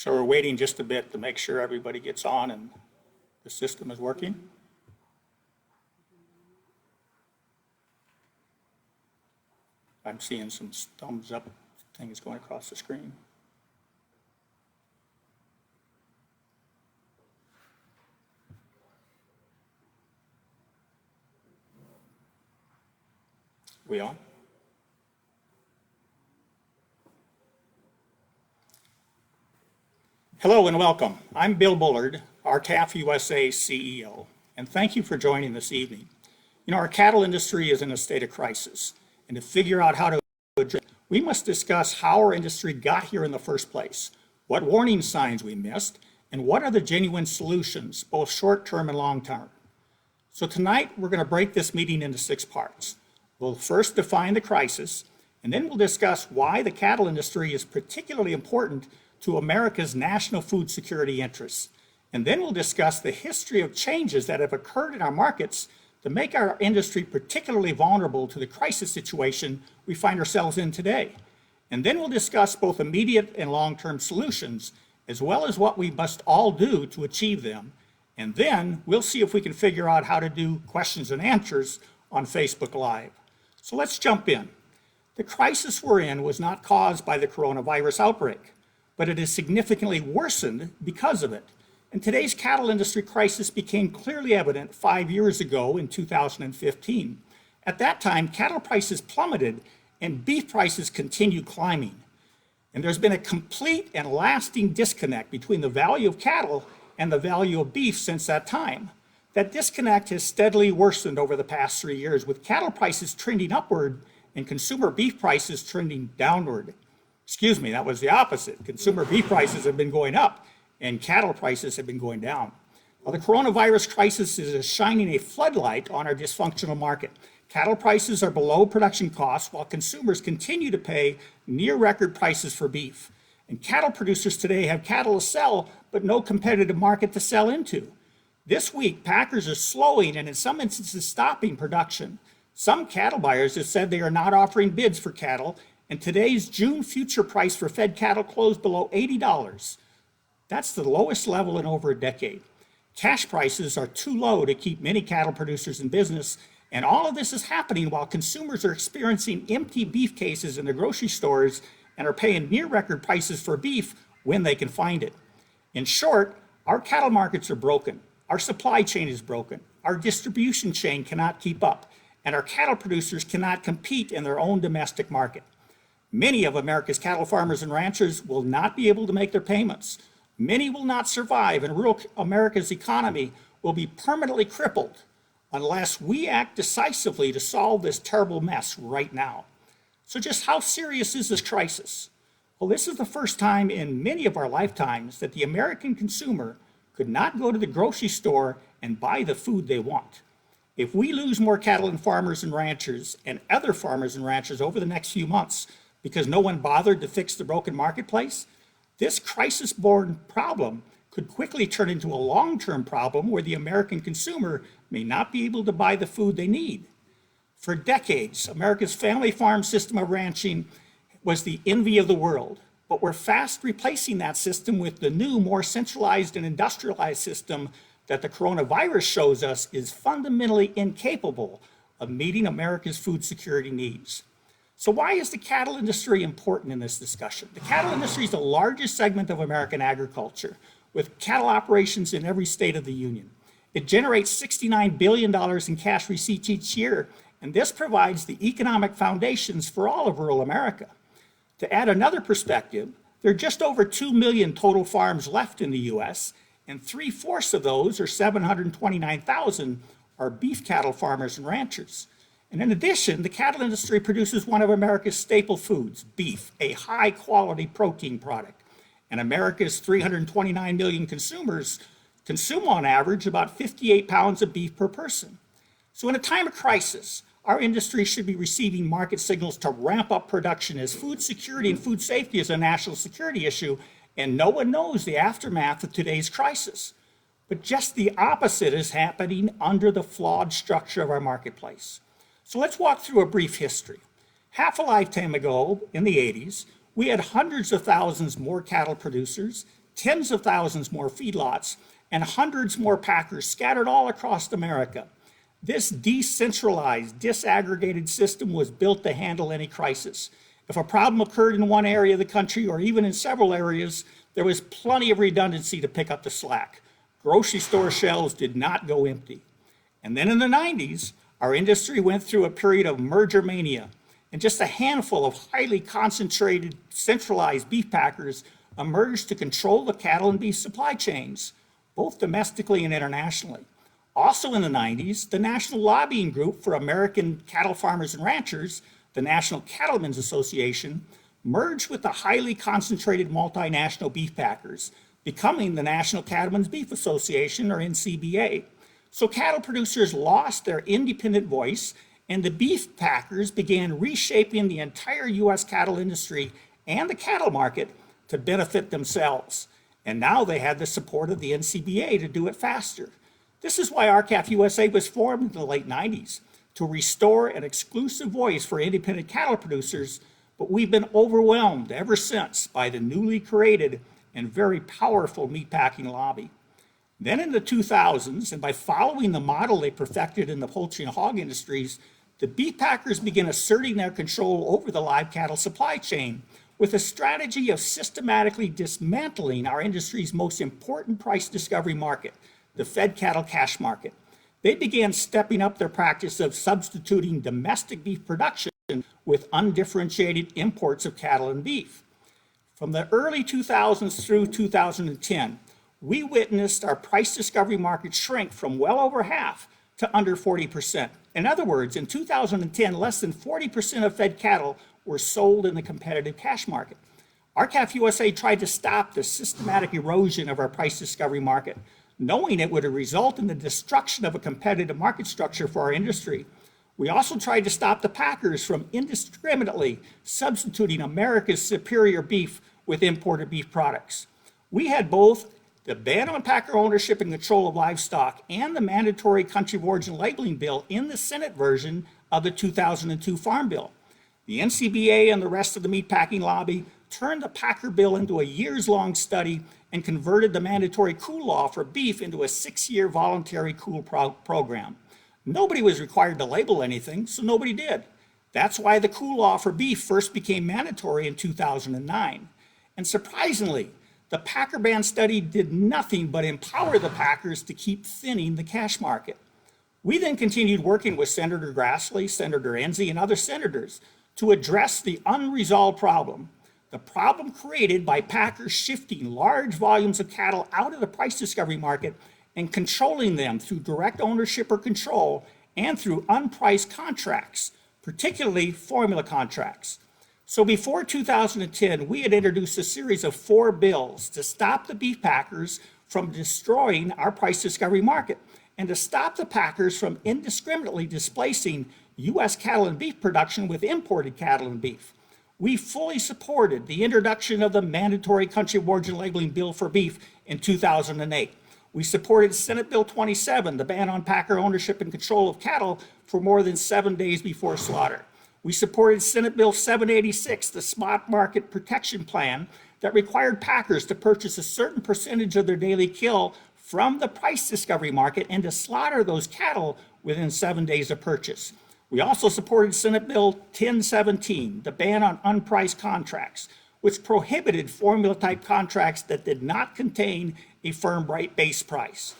So we're waiting just a bit to make sure everybody gets on and the system is working. I'm seeing some thumbs up things going across the screen. We on? Hello and welcome. I'm Bill Bullard, our CAF USA CEO, and thank you for joining this evening. You know, our cattle industry is in a state of crisis, and to figure out how to address it, we must discuss how our industry got here in the first place, what warning signs we missed, and what are the genuine solutions, both short-term and long-term. So tonight, we're going to break this meeting into 6 parts. We'll first define the crisis, and then we'll discuss why the cattle industry is particularly important to America's national food security interests. And then we'll discuss the history of changes that have occurred in our markets to make our industry particularly vulnerable to the crisis situation we find ourselves in today. And then we'll discuss both immediate and long-term solutions, as well as what we must all do to achieve them. And then we'll see if we can figure out how to do questions and answers on Facebook Live. So let's jump in. The crisis we're in was not caused by the coronavirus outbreak, but it is significantly worsened because of it. And today's cattle industry crisis became clearly evident 5 years ago in 2015. At that time, cattle prices plummeted and beef prices continued climbing. And there's been a complete and lasting disconnect between the value of cattle and the value of beef since that time. That disconnect has steadily worsened over the past 3 years, with cattle prices trending upward and consumer beef prices trending downward. Excuse me, that was the opposite. Consumer beef prices have been going up and cattle prices have been going down. Well, the coronavirus crisis is shining a floodlight on our dysfunctional market. Cattle prices are below production costs while consumers continue to pay near record prices for beef. And cattle producers today have cattle to sell, but no competitive market to sell into. This week, packers are slowing and in some instances stopping production. Some cattle buyers have said they are not offering bids for cattle, and today's June future price for fed cattle closed below $80. That's the lowest level in over a decade. Cash prices are too low to keep many cattle producers in business, and all of this is happening while consumers are experiencing empty beef cases in the grocery stores and are paying near record prices for beef when they can find it. In short, our cattle markets are broken. Our supply chain is broken. Our distribution chain cannot keep up, and our cattle producers cannot compete in their own domestic market. Many of America's cattle farmers and ranchers will not be able to make their payments. Many will not survive, and rural America's economy will be permanently crippled unless we act decisively to solve this terrible mess right now. So just how serious is this crisis? Well, this is the first time in many of our lifetimes that the American consumer could not go to the grocery store and buy the food they want. If we lose more cattle and farmers and ranchers and other farmers and ranchers over the next few months because no one bothered to fix the broken marketplace, this crisis-born problem could quickly turn into a long-term problem where the American consumer may not be able to buy the food they need. For decades, America's family farm system of ranching was the envy of the world, but we're fast replacing that system with the new, more centralized and industrialized system that the coronavirus shows us is fundamentally incapable of meeting America's food security needs. So why is the cattle industry important in this discussion? The cattle industry is the largest segment of American agriculture, with cattle operations in every state of the union. It generates $69 billion in cash receipts each year, and this provides the economic foundations for all of rural America. To add another perspective, there are just over 2 million total farms left in the U.S., and 3/4 of those, or 729,000, are beef cattle farmers and ranchers. And in addition, the cattle industry produces one of America's staple foods, beef, a high-quality protein product. And America's 329 million consumers consume on average about 58 pounds of beef per person. So in a time of crisis, our industry should be receiving market signals to ramp up production, as food security and food safety is a national security issue, and no one knows the aftermath of today's crisis. But just the opposite is happening under the flawed structure of our marketplace. So let's walk through a brief history. Half a lifetime ago, in the 80s, we had hundreds of thousands more cattle producers, tens of thousands more feedlots, and hundreds more packers scattered all across America. This decentralized, disaggregated system was built to handle any crisis. If a problem occurred in one area of the country or even in several areas, there was plenty of redundancy to pick up the slack. Grocery store shelves did not go empty. And then in the 90s, our industry went through a period of merger mania, and just a handful of highly concentrated, centralized beef packers emerged to control the cattle and beef supply chains, both domestically and internationally. Also in the 90s, the National Lobbying Group for American Cattle Farmers and Ranchers, the National Cattlemen's Association, merged with the highly concentrated multinational beef packers, becoming the National Cattlemen's Beef Association, or NCBA. So cattle producers lost their independent voice, and the beef packers began reshaping the entire U.S. cattle industry and the cattle market to benefit themselves. And now they had the support of the NCBA to do it faster. This is why RCAF USA was formed in the late 90s, to restore an exclusive voice for independent cattle producers, but we've been overwhelmed ever since by the newly created and very powerful meatpacking lobby. Then in the 2000s, and by following the model they perfected in the poultry and hog industries, the beef packers began asserting their control over the live cattle supply chain with a strategy of systematically dismantling our industry's most important price discovery market, the fed cattle cash market. They began stepping up their practice of substituting domestic beef production with undifferentiated imports of cattle and beef. From the early 2000s through 2010, we witnessed our price discovery market shrink from well over half to under 40%. In other words, in 2010, less than 40% of fed cattle were sold in the competitive cash market. RCAF USA tried to stop the systematic erosion of our price discovery market, knowing it would result in the destruction of a competitive market structure for our industry. We also tried to stop the packers from indiscriminately substituting America's superior beef with imported beef products. We had both the ban on packer ownership and control of livestock and the mandatory country of origin labeling bill in the Senate version of the 2002 Farm Bill. The NCBA and the rest of the meatpacking lobby turned the packer bill into a years-long study and converted the mandatory cool law for beef into a 6-year voluntary cool program. Nobody was required to label anything, so nobody did. That's why the cool law for beef first became mandatory in 2009. And surprisingly, the packer ban study did nothing but empower the packers to keep thinning the cash market. We then continued working with Senator Grassley, Senator Enzi, and other senators to address the unresolved problem, the problem created by packers shifting large volumes of cattle out of the price discovery market and controlling them through direct ownership or control and through unpriced contracts, particularly formula contracts. So before 2010, we had introduced a series of 4 bills to stop the beef packers from destroying our price discovery market and to stop the packers from indiscriminately displacing U.S. cattle and beef production with imported cattle and beef. We fully supported the introduction of the mandatory country of origin labeling bill for beef in 2008. We supported Senate Bill 27, the ban on packer ownership and control of cattle for more than 7 days before slaughter. We supported Senate Bill 786, the Spot Market Protection Plan, that required packers to purchase a certain percentage of their daily kill from the price discovery market and to slaughter those cattle within 7 days of purchase. We also supported Senate Bill 1017, the ban on unpriced contracts, which prohibited formula-type contracts that did not contain a firm base price.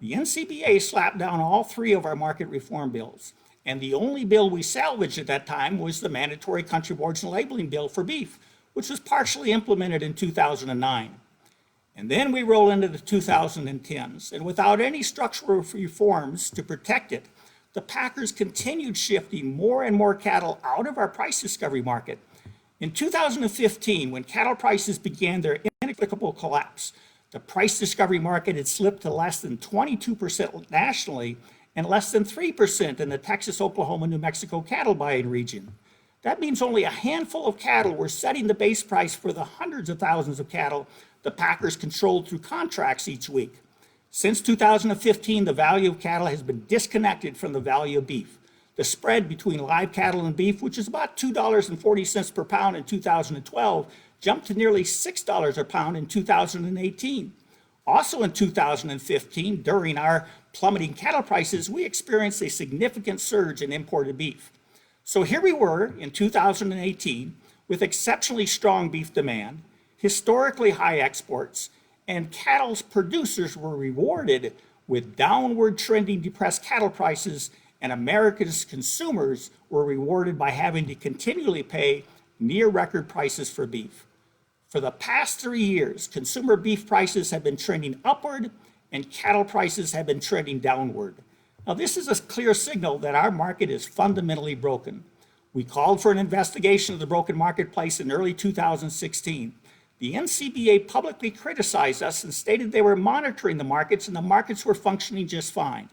The NCBA slapped down all 3 of our market reform bills, and the only bill we salvaged at that time was the mandatory country of origin labeling bill for beef, which was partially implemented in 2009. And then we roll into the 2010s, and without any structural reforms to protect it, the packers continued shifting more and more cattle out of our price discovery market. In 2015, when cattle prices began their inexplicable collapse, the price discovery market had slipped to less than 22% nationally and less than 3% in the Texas, Oklahoma, New Mexico cattle buying region. That means only a handful of cattle were setting the base price for the hundreds of thousands of cattle the packers controlled through contracts each week. Since 2015, the value of cattle has been disconnected from the value of beef. The spread between live cattle and beef, which is about $2.40 per pound in 2012, jumped to nearly $6 a pound in 2018. Also in 2015, during our plummeting cattle prices, we experienced a significant surge in imported beef. So here we were in 2018 with exceptionally strong beef demand, historically high exports, and cattle producers were rewarded with downward trending depressed cattle prices, and America's consumers were rewarded by having to continually pay near record prices for beef. For the past 3 years, consumer beef prices have been trending upward and cattle prices have been trending downward. Now, this is a clear signal that our market is fundamentally broken. We called for an investigation of the broken marketplace in early 2016. The NCBA publicly criticized us and stated they were monitoring the markets and the markets were functioning just fine.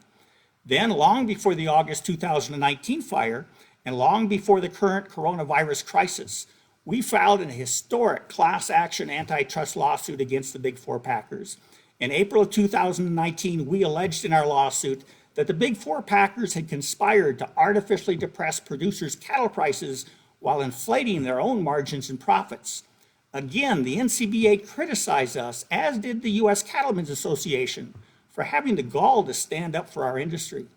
Then, long before the August 2019 fire and long before the current coronavirus crisis, we filed a historic class action antitrust lawsuit against the Big Four packers. In April of 2019, we alleged in our lawsuit that the Big Four packers had conspired to artificially depress producers' cattle prices while inflating their own margins and profits. Again, the NCBA criticized us, as did the U.S. Cattlemen's Association, for having the gall to stand up for our industry.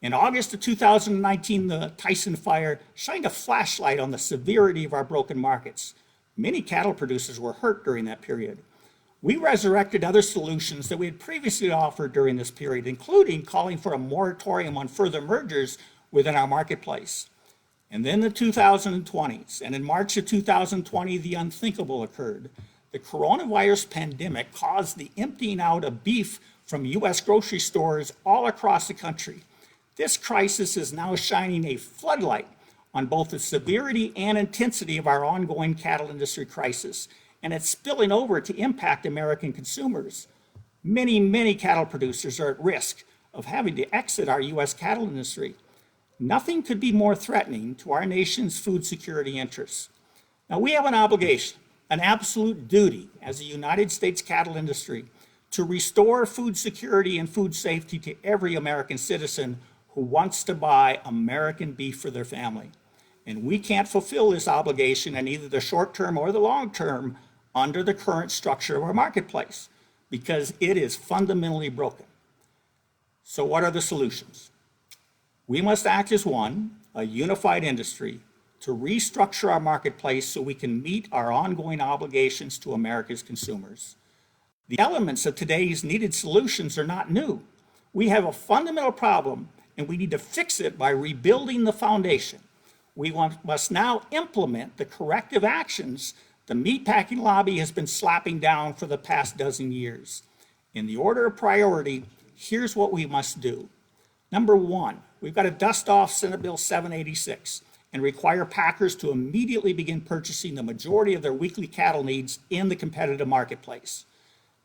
In August of 2019, the Tyson fire shined a flashlight on the severity of our broken markets. Many cattle producers were hurt during that period. We resurrected other solutions that we had previously offered during this period, including calling for a moratorium on further mergers within our marketplace. And then the 2020s, and in March of 2020, the unthinkable occurred. The coronavirus pandemic caused the emptying out of beef from U.S. grocery stores all across the country. This crisis is now shining a floodlight on both the severity and intensity of our ongoing cattle industry crisis, and it's spilling over to impact American consumers. Many cattle producers are at risk of having to exit our U.S. cattle industry. Nothing could be more threatening to our nation's food security interests. Now, we have an obligation, an absolute duty as a United States cattle industry to restore food security and food safety to every American citizen who wants to buy American beef for their family. And we can't fulfill this obligation in either the short term or the long term under the current structure of our marketplace, because it is fundamentally broken. So what are the solutions? We must act as one, a unified industry, to restructure our marketplace so we can meet our ongoing obligations to America's consumers. The elements of today's needed solutions are not new. We have a fundamental problem, and we need to fix it by rebuilding the foundation. We must now implement the corrective actions the meatpacking lobby has been slapping down for the past dozen years. In the order of priority, here's what we must do. Number one, we've got to dust off Senate Bill 786 and require packers to immediately begin purchasing the majority of their weekly cattle needs in the competitive marketplace.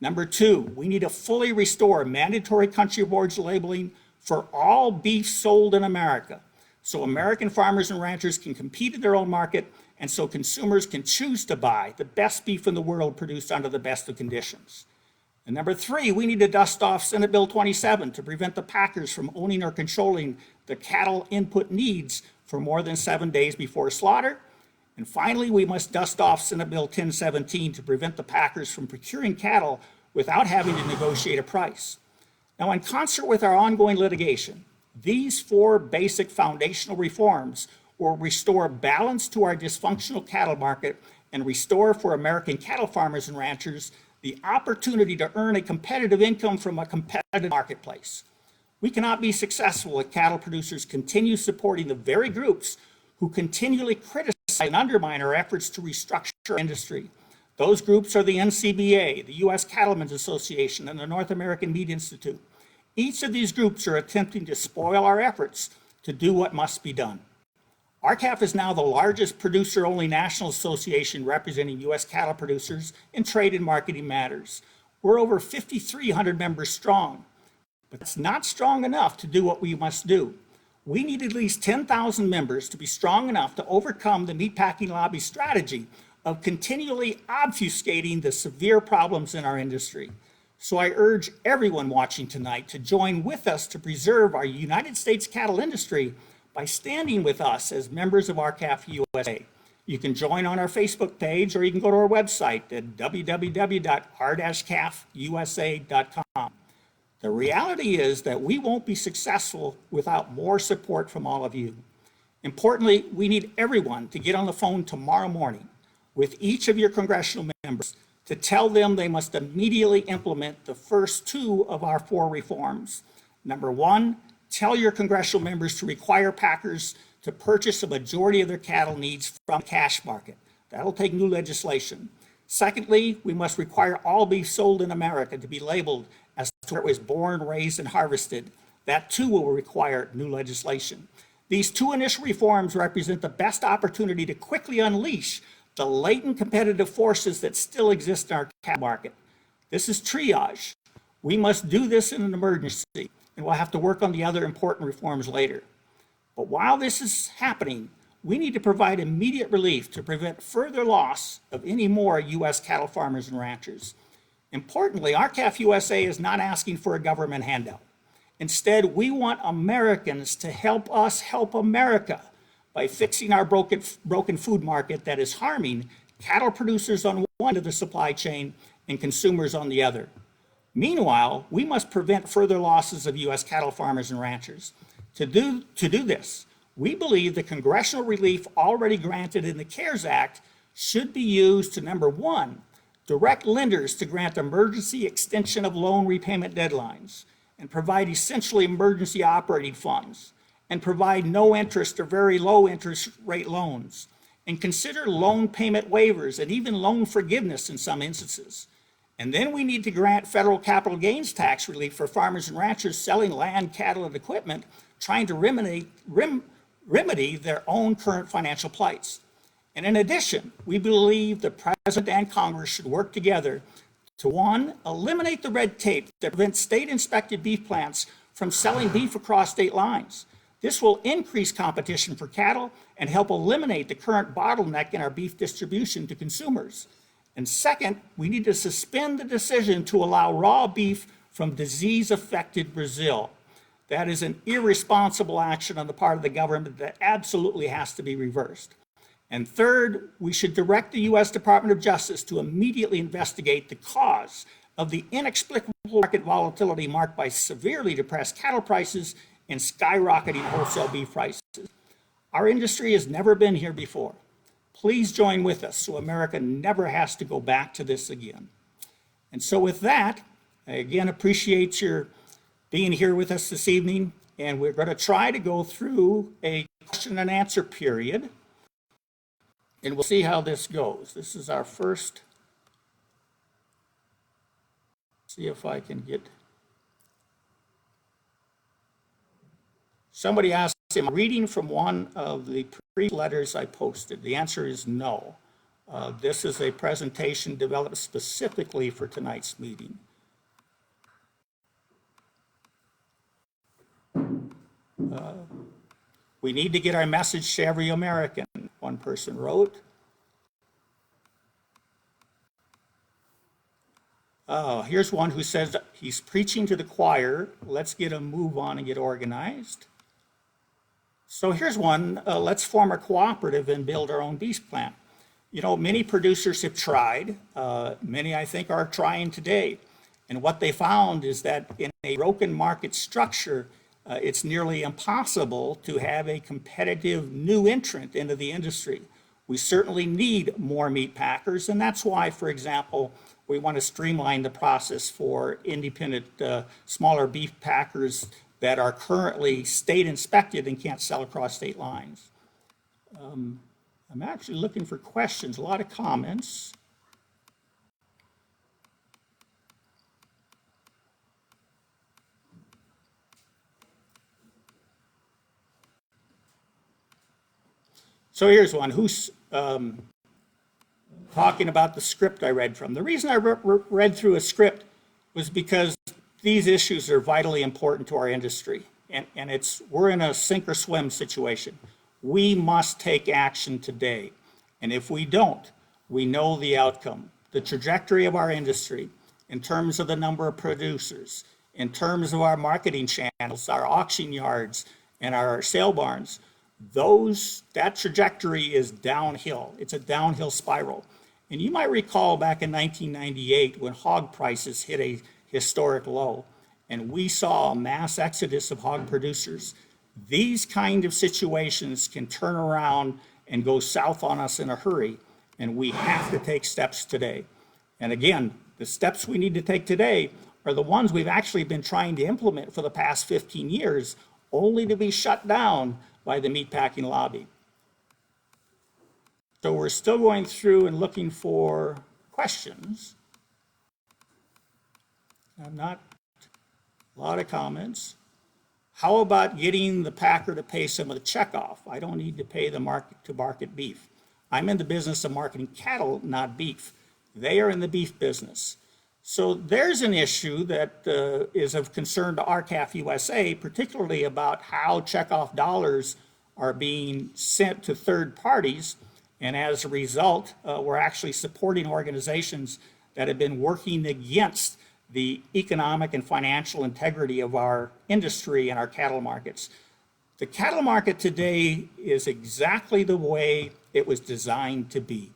Number two, we need to fully restore mandatory country of origin labeling for all beef sold in America, so American farmers and ranchers can compete in their own market and so consumers can choose to buy the best beef in the world produced under the best of conditions. And number three, we need to dust off Senate Bill 27 to prevent the packers from owning or controlling the cattle input needs for more than 7 days before slaughter. And finally, we must dust off Senate Bill 1017 to prevent the packers from procuring cattle without having to negotiate a price. Now, in concert with our ongoing litigation, these four basic foundational reforms will restore balance to our dysfunctional cattle market and restore for American cattle farmers and ranchers the opportunity to earn a competitive income from a competitive marketplace. We cannot be successful if cattle producers continue supporting the very groups who continually criticize and undermine our efforts to restructure our industry. Those groups are the NCBA, the U.S. Cattlemen's Association, and the North American Meat Institute. Each of these groups are attempting to spoil our efforts to do what must be done. RCAF is now the largest producer-only national association representing U.S. cattle producers in trade and marketing matters. We're over 5,300 members strong, but it's not strong enough to do what we must do. We need at least 10,000 members to be strong enough to overcome the meatpacking lobby strategy of continually obfuscating the severe problems in our industry. So I urge everyone watching tonight to join with us to preserve our United States cattle industry by standing with us as members of RCAF USA. You can join on our Facebook page, or you can go to our website at www.r-calfusa.com. The reality is that we won't be successful without more support from all of you. Importantly, we need everyone to get on the phone tomorrow morning with each of your congressional members to tell them they must immediately implement the first two of our 4 reforms. Number 1, tell your congressional members to require packers to purchase a majority of their cattle needs from the cash market. That'll take new legislation. Secondly, we must require all beef sold in America to be labeled as to where it was born, raised, and harvested. That too will require new legislation. These 2 initial reforms represent the best opportunity to quickly unleash the latent competitive forces that still exist in our cattle market. This is triage. We must do this in an emergency, and we'll have to work on the other important reforms later. But while this is happening, we need to provide immediate relief to prevent further loss of any more U.S. cattle farmers and ranchers. Importantly, RCAF USA is not asking for a government handout. Instead, we want Americans to help us help America by fixing our broken food market that is harming cattle producers on one end of the supply chain and consumers on the other. Meanwhile, we must prevent further losses of U.S. cattle farmers and ranchers. To do this, we believe the congressional relief already granted in the CARES Act should be used to, number 1, direct lenders to grant emergency extension of loan repayment deadlines and provide essentially emergency operating funds, and provide no interest or very low interest rate loans, and consider loan payment waivers and even loan forgiveness in some instances. And then we need to grant federal capital gains tax relief for farmers and ranchers selling land, cattle, and equipment, trying to remedy their own current financial plights. And in addition, we believe the President and Congress should work together to, 1, eliminate the red tape that prevents state-inspected beef plants from selling beef across state lines. This will increase competition for cattle and help eliminate the current bottleneck in our beef distribution to consumers. And second, we need to suspend the decision to allow raw beef from disease-affected Brazil. That is an irresponsible action on the part of the government that absolutely has to be reversed. And third, we should direct the U.S. Department of Justice to immediately investigate the cause of the inexplicable market volatility marked by severely depressed cattle prices and skyrocketing wholesale beef prices. Our industry has never been here before. Please join with us so America never has to go back to this again. And so with that, I again appreciate your being here with us this evening, and we're going to try to go through a question and answer period, and we'll see how this goes. This is our first. See if I can get. Somebody asked, am I reading from one of the previous letters I posted? The answer is no. This is a presentation developed specifically for tonight's meeting. We need to get our message to every American, one person wrote. Here's one who says he's preaching to the choir. Let's get a move on and get organized. So here's one, let's form a cooperative and build our own beef plant. You know, many producers have tried. Many, I think, are trying today. And what they found is that in a broken market structure, it's nearly impossible to have a competitive new entrant into the industry. We certainly need more meat packers, and that's why, for example, we want to streamline the process for independent, smaller beef packers that are currently state inspected and can't sell across state lines. I'm actually looking for questions, a lot of comments. So here's one, who's talking about the script I read from. The reason I read through a script was because these issues are vitally important to our industry. And we're in a sink or swim situation. We must take action today. And if we don't, we know the outcome. The trajectory of our industry in terms of the number of producers, in terms of our marketing channels, our auction yards, and our sale barns, that trajectory is downhill. It's a downhill spiral. And you might recall back in 1998 when hog prices hit a historic low and we saw a mass exodus of hog producers. These kind of situations can turn around and go south on us in a hurry, and we have to take steps today. And again, the steps we need to take today are the ones we've actually been trying to implement for the past 15 years, only to be shut down by the meatpacking lobby. So we're still going through and looking for questions. Not a lot of comments. How about getting the packer to pay some of the checkoff? I don't need to pay the market to market beef. I'm in the business of marketing cattle, not beef. They are in the beef business. So there's an issue that is of concern to RCAF USA, particularly about how checkoff dollars are being sent to third parties. And as a result, we're actually supporting organizations that have been working against the economic and financial integrity of our industry and our cattle markets. The cattle market today is exactly the way it was designed to be.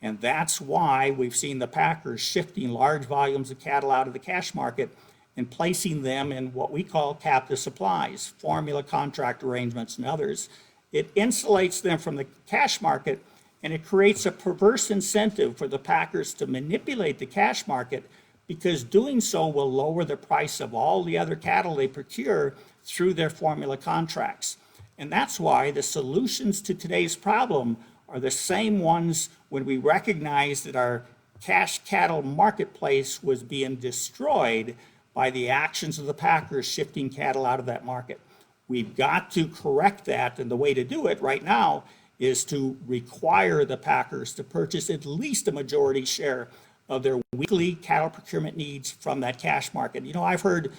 And that's why we've seen the packers shifting large volumes of cattle out of the cash market and placing them in what we call captive supplies, formula contract arrangements and others. It insulates them from the cash market, and it creates a perverse incentive for the packers to manipulate the cash market, because doing so will lower the price of all the other cattle they procure through their formula contracts. And that's why the solutions to today's problem are the same ones when we recognized that our cash cattle marketplace was being destroyed by the actions of the packers shifting cattle out of that market. We've got to correct that, and the way to do it right now is to require the packers to purchase at least a majority share of their weekly cattle procurement needs from that cash market. You know, I've heard,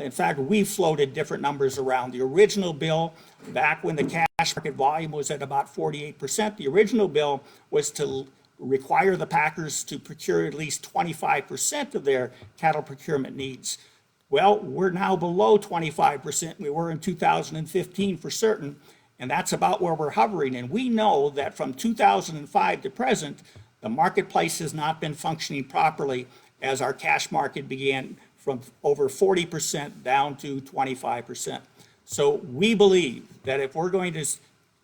in fact, we've floated different numbers around. The original bill, back when the cash market volume was at about 48%, the original bill was to require the packers to procure at least 25% of their cattle procurement needs. Well, we're now below 25%. We were in 2015 for certain, and that's about where we're hovering. And we know that from 2005 to present, the marketplace has not been functioning properly as our cash market began from over 40% down to 25%. So we believe that if we're going to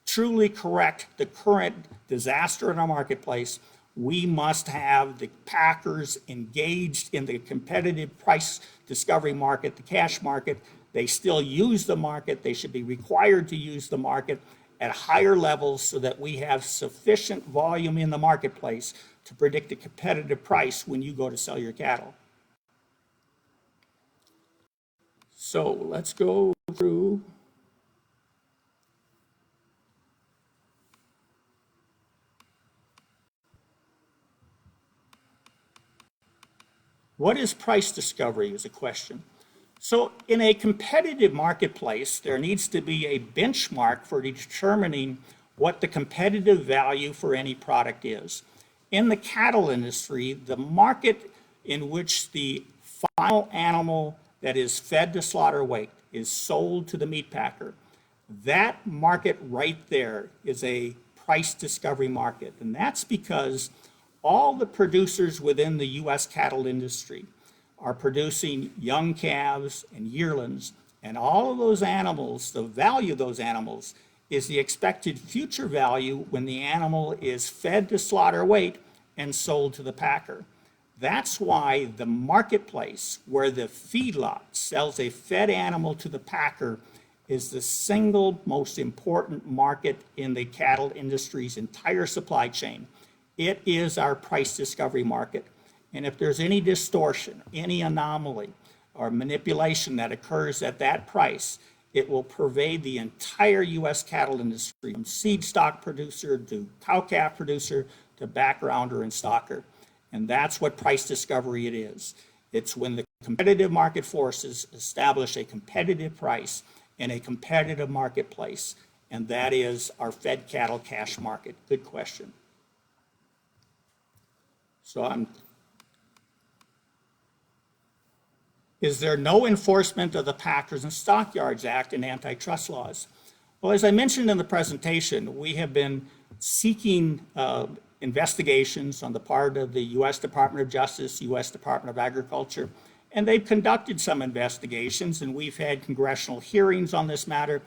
truly correct the current disaster in our marketplace, we must have the packers engaged in the competitive price discovery market, the cash market. They still use the market. They should be required to use the market at higher levels so that we have sufficient volume in the marketplace to predict a competitive price when you go to sell your cattle. So let's go through. What is price discovery is a question. So in a competitive marketplace, there needs to be a benchmark for determining what the competitive value for any product is. In the cattle industry, the market in which the final animal that is fed to slaughter weight is sold to the meat packer, that market right there is a price discovery market. And that's because all the producers within the U.S. cattle industry are producing young calves and yearlings, and all of those animals, the value of those animals is the expected future value when the animal is fed to slaughter weight and sold to the packer. That's why the marketplace where the feedlot sells a fed animal to the packer is the single most important market in the cattle industry's entire supply chain. It is our price discovery market. And if there's any distortion, any anomaly, or manipulation that occurs at that price, it will pervade the entire U.S. cattle industry, from seed stock producer to cow-calf producer to backgrounder and stocker. And that's what price discovery it is. It's when the competitive market forces establish a competitive price in a competitive marketplace, and that is our fed cattle cash market. Good question. So is there no enforcement of the Packers and Stockyards Act and antitrust laws? Well, as I mentioned in the presentation, we have been seeking investigations on the part of the U.S. Department of Justice, U.S. Department of Agriculture, and they've conducted some investigations, and we've had congressional hearings on this matter,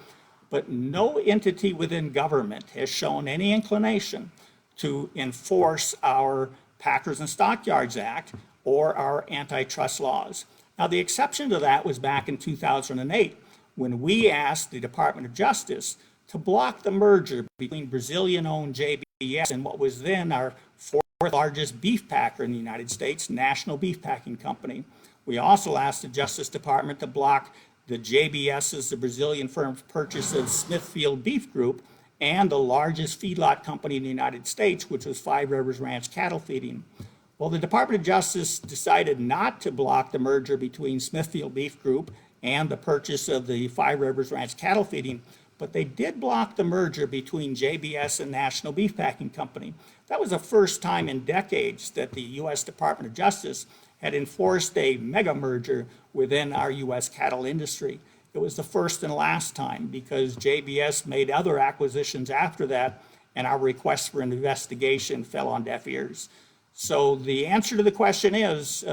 but no entity within government has shown any inclination to enforce our Packers and Stockyards Act or our antitrust laws. Now, the exception to that was back in 2008, when we asked the Department of Justice to block the merger between Brazilian-owned JBS and what was then our fourth largest beef packer in the United States, National Beef Packing Company. We also asked the Justice Department to block the JBS's, the Brazilian firm's purchase of Smithfield Beef Group, and the largest feedlot company in the United States, which was Five Rivers Ranch Cattle Feeding. Well, the Department of Justice decided not to block the merger between Smithfield Beef Group and the purchase of the Five Rivers Ranch Cattle Feeding, but they did block the merger between JBS and National Beef Packing Company. That was the first time in decades that the U.S. Department of Justice had enforced a mega merger within our U.S. cattle industry. It was the first and last time because JBS made other acquisitions after that, and our request for an investigation fell on deaf ears. So the answer to the question is,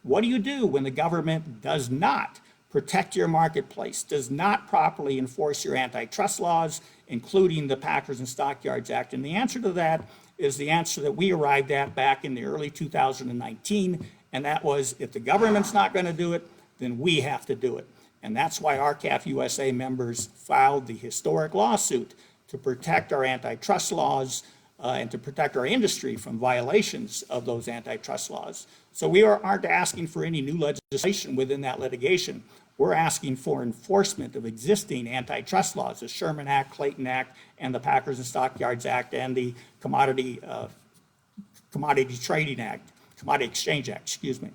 what do you do when the government does not protect your marketplace, does not properly enforce your antitrust laws, including the Packers and Stockyards Act? And the answer to that is the answer that we arrived at back in the early 2019, and that was, if the government's not going to do it, then we have to do it. And that's why RCAF USA members filed the historic lawsuit to protect our antitrust laws and to protect our industry from violations of those antitrust laws. So we aren't asking for any new legislation within that litigation. We're asking for enforcement of existing antitrust laws, the Sherman Act, Clayton Act, and the Packers and Stockyards Act, and the Commodity Exchange Act, excuse me.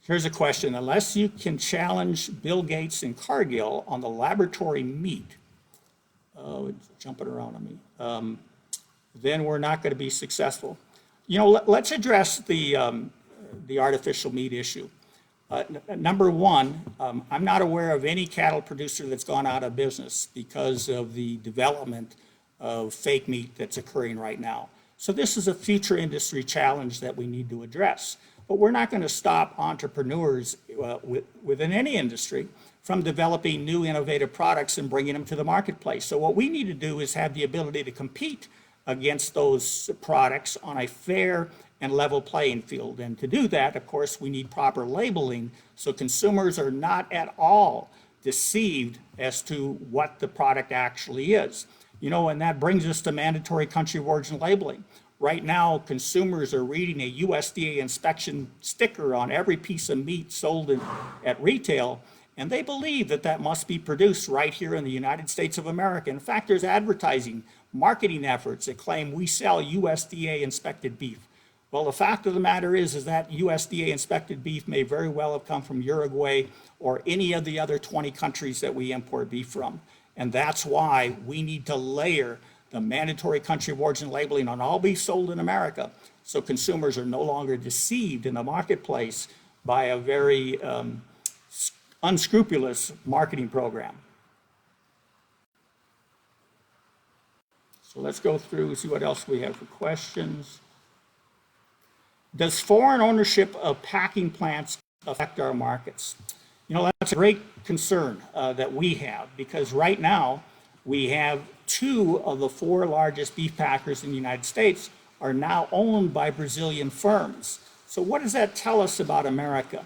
Here's a question. Unless you can challenge Bill Gates and Cargill on the laboratory meat, it's jumping around on me, then we're not going to be successful. You know, let's address the artificial meat issue. Number one, I'm not aware of any cattle producer that's gone out of business because of the development of fake meat that's occurring right now. So this is a future industry challenge that we need to address. But we're not going to stop entrepreneurs within any industry from developing new innovative products and bringing them to the marketplace. So what we need to do is have the ability to compete against those products on a fair and level playing field. And to do that, of course, we need proper labeling so consumers are not at all deceived as to what the product actually is. You know, and that brings us to mandatory country of origin labeling. Right now, consumers are reading a USDA inspection sticker on every piece of meat sold at retail, and they believe that that must be produced right here in the United States of America. In fact, there's advertising, marketing efforts that claim we sell USDA inspected beef. Well, the fact of the matter is that USDA inspected beef may very well have come from Uruguay or any of the other 20 countries that we import beef from. And that's why we need to layer the mandatory country of origin labeling on all beef sold in America so consumers are no longer deceived in the marketplace by a very unscrupulous marketing program. So let's go through, see what else we have for questions. Does foreign ownership of packing plants affect our markets? You know, that's a great concern that we have, because right now we have 2 of the 4 largest beef packers in the United States are now owned by Brazilian firms. So what does that tell us about America?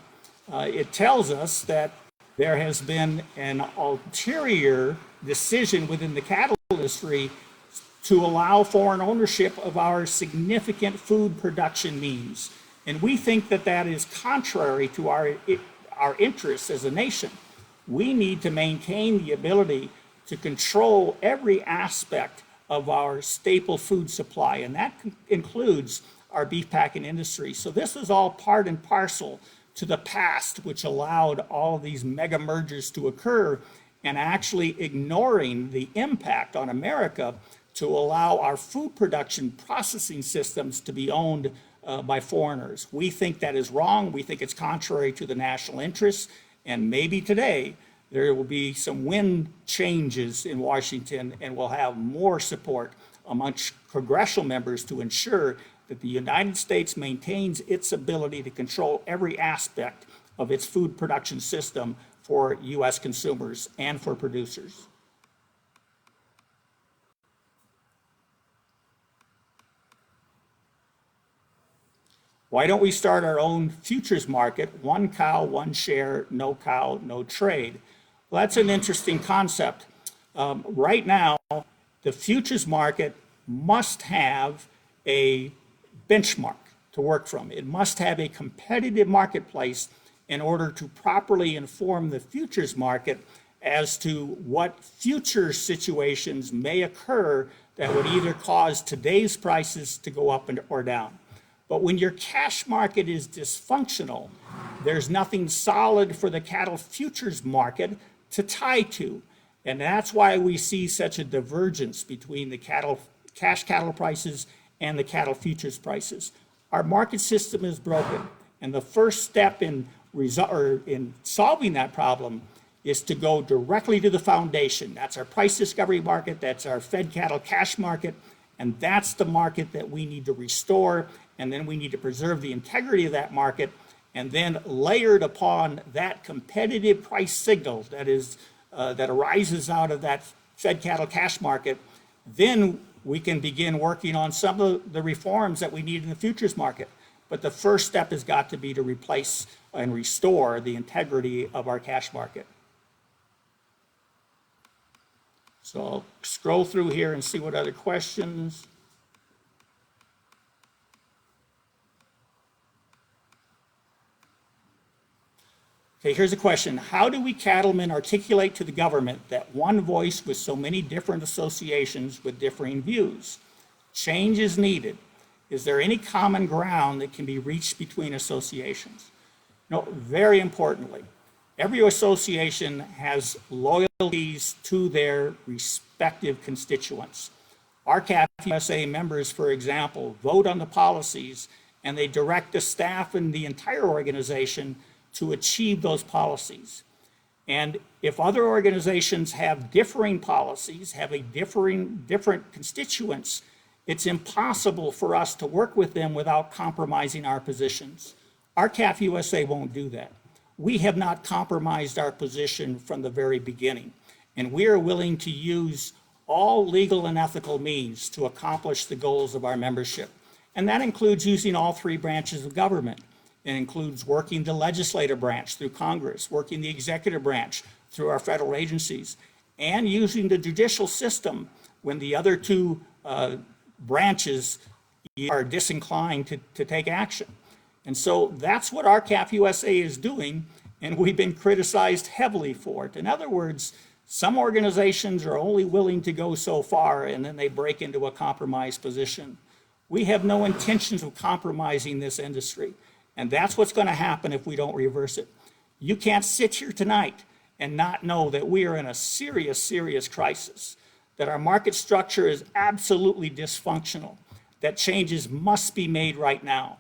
It tells us that there has been an ulterior decision within the cattle industry to allow foreign ownership of our significant food production means. And we think that that is contrary to our interests as a nation. We need to maintain the ability to control every aspect of our staple food supply, and that includes our beef packing industry. So this is all part and parcel to the past, which allowed all of these mega mergers to occur, and actually ignoring the impact on America to allow our food production processing systems to be owned by foreigners. We think that is wrong. We think it's contrary to the national interests. And maybe today there will be some wind changes in Washington and we'll have more support amongst congressional members to ensure that the United States maintains its ability to control every aspect of its food production system for U.S. consumers and for producers. Why don't we start our own futures market, one cow, one share, no cow, no trade? Well, that's an interesting concept. Right now, the futures market must have a benchmark to work from. It must have a competitive marketplace in order to properly inform the futures market as to what future situations may occur that would either cause today's prices to go up or down. But when your cash market is dysfunctional, there's nothing solid for the cattle futures market to tie to. And that's why we see such a divergence between the cash cattle prices and the cattle futures prices. Our market system is broken. And the first step in solving that problem is to go directly to the foundation. That's our price discovery market, that's our fed cattle cash market, and that's the market that we need to restore, and then we need to preserve the integrity of that market, and then layered upon that competitive price signal that arises out of that fed cattle cash market, then we can begin working on some of the reforms that we need in the futures market. But the first step has got to be to replace and restore the integrity of our cash market. So I'll scroll through here and see what other questions. Okay, here's a question. How do we cattlemen articulate to the government that one voice with so many different associations with differing views? Change is needed. Is there any common ground that can be reached between associations? No, very importantly, every association has loyalties to their respective constituents. Our CAF USA members, for example, vote on the policies and they direct the staff and the entire organization to achieve those policies. And if other organizations have differing policies, have different constituents, it's impossible for us to work with them without compromising our positions. Our CAF USA won't do that. We have not compromised our position from the very beginning, and we are willing to use all legal and ethical means to accomplish the goals of our membership. And that includes using all three branches of government. It includes working the legislative branch through Congress, working the executive branch through our federal agencies, and using the judicial system when the other two branches are disinclined to take action. And so that's what our CAF USA is doing, and we've been criticized heavily for it. In other words, some organizations are only willing to go so far and then they break into a compromised position. We have no intentions of compromising this industry, and that's what's going to happen if we don't reverse it. You can't sit here tonight and not know that we are in a serious, serious crisis, that our market structure is absolutely dysfunctional, that changes must be made right now.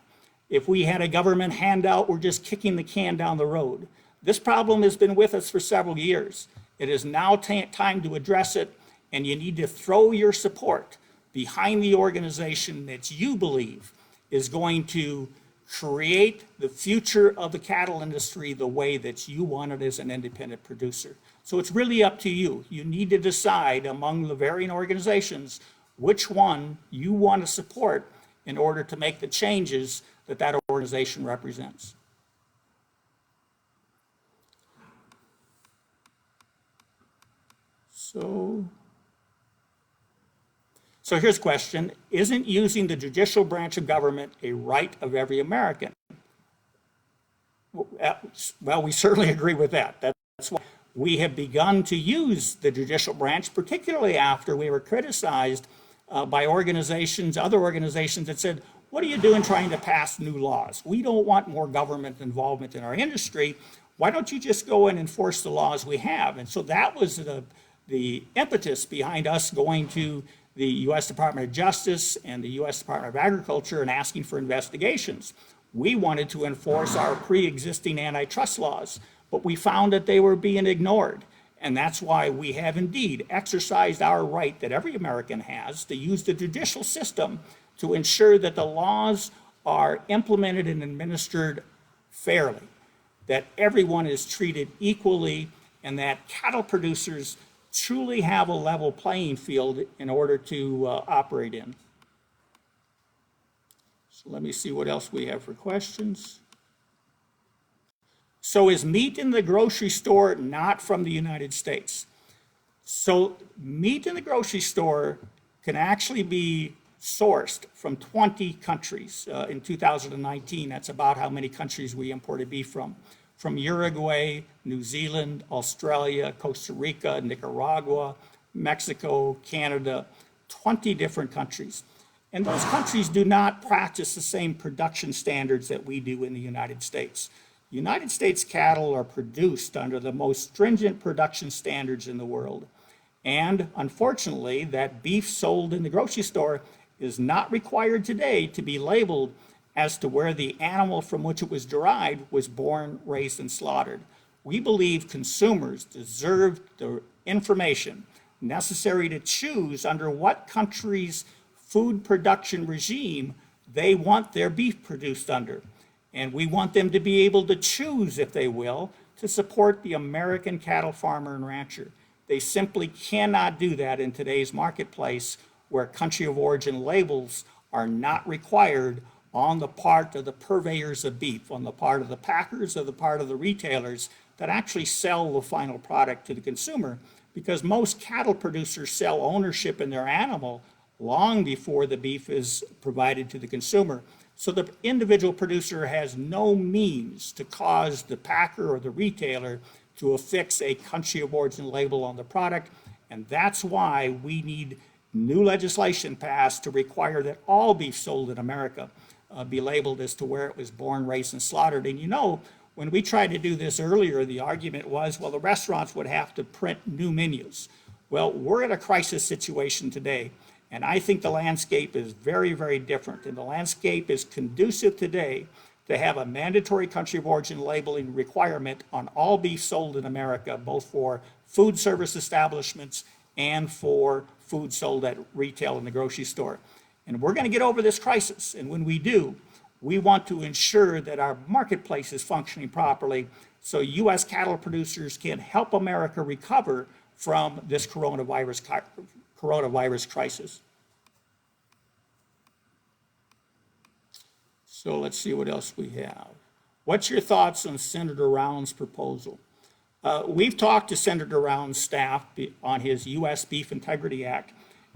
If we had a government handout, we're just kicking the can down the road. This problem has been with us for several years. It is now time to address it, and you need to throw your support behind the organization that you believe is going to create the future of the cattle industry the way that you want it as an independent producer. So it's really up to you. You need to decide among the varying organizations which one you want to support in order to make the changes that that organization represents. So here's a question. Isn't using the judicial branch of government a right of every American? Well, we certainly agree with that. That's why we have begun to use the judicial branch, particularly after we were criticized by organizations, other organizations that said, what are you doing trying to pass new laws? We don't want more government involvement in our industry. Why don't you just go and enforce the laws we have? And so that was the impetus behind us going to the U.S. Department of Justice and the U.S. Department of Agriculture and asking for investigations. We wanted to enforce our pre-existing antitrust laws, but we found that they were being ignored. And that's why we have indeed exercised our right that every American has to use the judicial system to ensure that the laws are implemented and administered fairly, that everyone is treated equally, and that cattle producers truly have a level playing field in order to operate in. So let me see what else we have for questions. So is meat in the grocery store not from the United States? So meat in the grocery store can actually be sourced from 20 countries. In 2019, that's about how many countries we imported beef from Uruguay, New Zealand, Australia, Costa Rica, Nicaragua, Mexico, Canada, 20 different countries. And those countries do not practice the same production standards that we do in the United States. United States cattle are produced under the most stringent production standards in the world. And unfortunately, that beef sold in the grocery store is not required today to be labeled as to where the animal from which it was derived was born, raised, and slaughtered. We believe consumers deserve the information necessary to choose under what country's food production regime they want their beef produced under. And we want them to be able to choose, if they will, to support the American cattle farmer and rancher. They simply cannot do that in today's marketplace where country of origin labels are not required on the part of the purveyors of beef, on the part of the packers or the part of the retailers that actually sell the final product to the consumer, because most cattle producers sell ownership in their animal long before the beef is provided to the consumer. So the individual producer has no means to cause the packer or the retailer to affix a country of origin label on the product. And that's why we need new legislation passed to require that all beef sold in America be labeled as to where it was born, raised, and slaughtered. And you know, when we tried to do this earlier, the argument was, well, the restaurants would have to print new menus. Well, we're in a crisis situation today. And I think the landscape is very, very different. And the landscape is conducive today to have a mandatory country of origin labeling requirement on all beef sold in America, both for food service establishments and for food sold at retail in the grocery store. And we're going to get over this crisis. And when we do, we want to ensure that our marketplace is functioning properly so U.S. cattle producers can help America recover from this coronavirus crisis. So let's see what else we have. What's your thoughts on Senator Rounds' proposal? We've talked to Senator Rounds' staff on his U.S. Beef Integrity Act,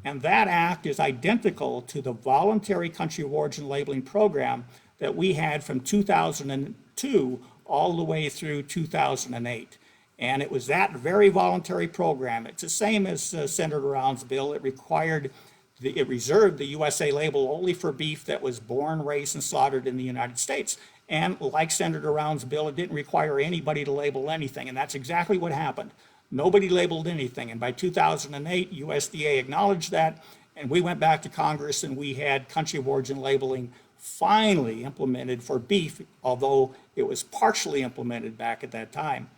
and that act is identical to the voluntary country of origin labeling program that we had from 2002 all the way through 2008. And it was that very voluntary program. It's the same as Senator Rounds' bill. It reserved the USA label only for beef that was born, raised, and slaughtered in the United States. And like Senator Rounds' bill, it didn't require anybody to label anything. And that's exactly what happened. Nobody labeled anything. And by 2008, USDA acknowledged that. And we went back to Congress and we had country of origin labeling finally implemented for beef, although it was partially implemented back at that time.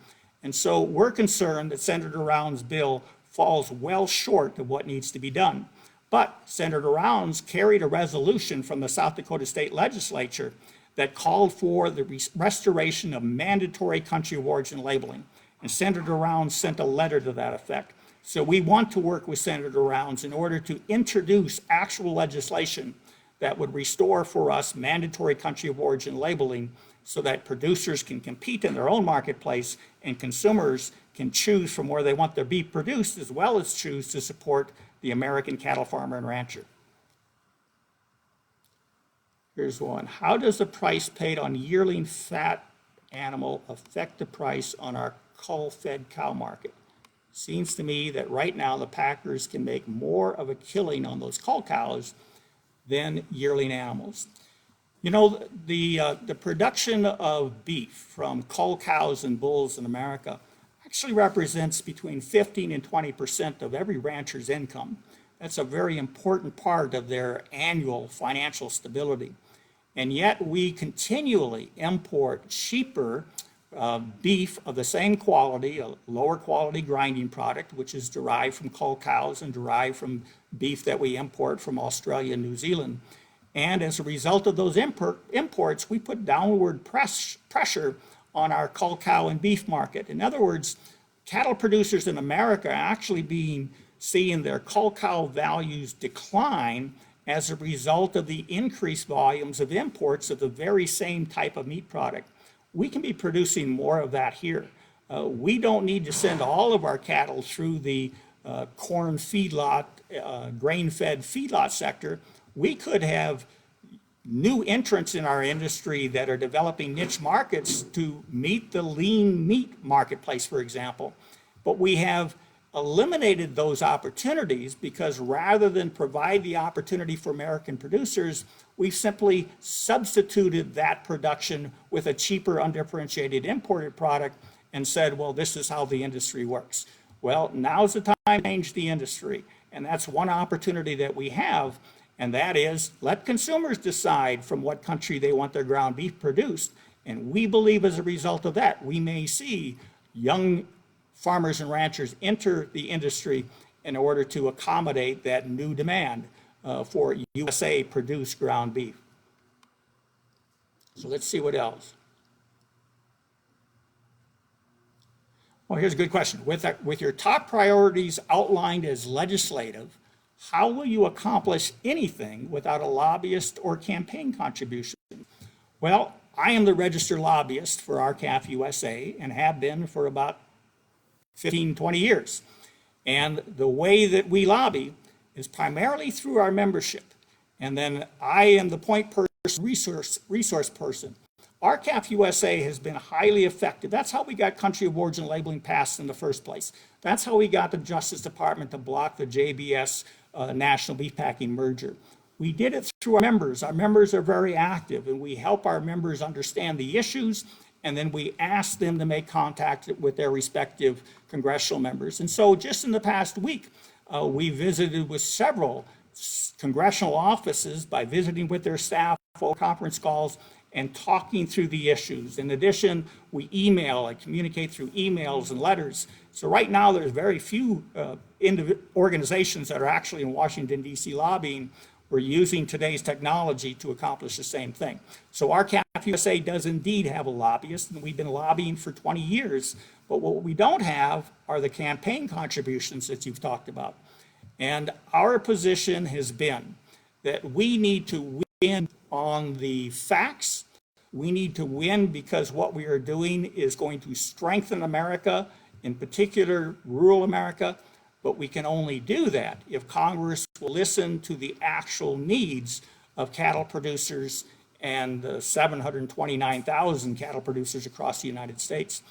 And so we're concerned that Senator Rounds' bill falls well short of what needs to be done. But Senator Rounds carried a resolution from the South Dakota State Legislature that called for the restoration of mandatory country of origin labeling. And Senator Rounds sent a letter to that effect. So we want to work with Senator Rounds in order to introduce actual legislation that would restore for us mandatory country of origin labeling so that producers can compete in their own marketplace and consumers can choose from where they want their beef produced, as well as choose to support the American cattle farmer and rancher. Here's one. How does the price paid on yearling fat animal affect the price on our cull-fed cow market? Seems to me that right now the packers can make more of a killing on those cull cows than yearling animals. You know, the production of beef from cull cows and bulls in America actually represents between 15 and 20% of every rancher's income. That's a very important part of their annual financial stability. And yet we continually import cheaper beef of the same quality, a lower quality grinding product, which is derived from cull cows and derived from beef that we import from Australia and New Zealand. And as a result of those imports, we put downward pressure on our cull cow and beef market. In other words, cattle producers in America are actually seeing their cull cow values decline as a result of the increased volumes of imports of the very same type of meat product. We can be producing more of that here. We don't need to send all of our cattle through the corn feedlot, grain-fed feedlot sector. We could have new entrants in our industry that are developing niche markets to meet the lean meat marketplace, for example. But we have eliminated those opportunities because rather than provide the opportunity for American producers, we've simply substituted that production with a cheaper, undifferentiated imported product and said, well, this is how the industry works. Well, now's the time to change the industry. And that's one opportunity that we have, and that is let consumers decide from what country they want their ground beef produced. And we believe as a result of that, we may see young farmers and ranchers enter the industry in order to accommodate that new demand for USA produced ground beef. So let's see what else. Well, here's a good question. With your top priorities outlined as legislative, how will you accomplish anything without a lobbyist or campaign contribution? Well, I am the registered lobbyist for RCAF USA and have been for about 15, 20 years. And the way that we lobby is primarily through our membership. And then I am the point person, resource person. RCAF USA has been highly effective. That's how we got country of origin labeling passed in the first place. That's how we got the Justice Department to block the JBS National Beef Packing merger. We did it through our members. Our members are very active, and we help our members understand the issues, and then we ask them to make contact with their respective congressional members. And so just in the past week, we visited with several congressional offices by visiting with their staff, conference calls, and talking through the issues. In addition, we email and communicate through emails and letters. So right now, there's very few organizations that are actually in Washington, D.C. lobbying. We're using today's technology to accomplish the same thing. So RCAF USA does indeed have a lobbyist, and we've been lobbying for 20 years. But what we don't have are the campaign contributions that you've talked about. And our position has been that we need to win on the facts. We need to win because what we are doing is going to strengthen America, in particular rural America. But we can only do that if Congress will listen to the actual needs of cattle producers and the 729,000 cattle producers across the United States.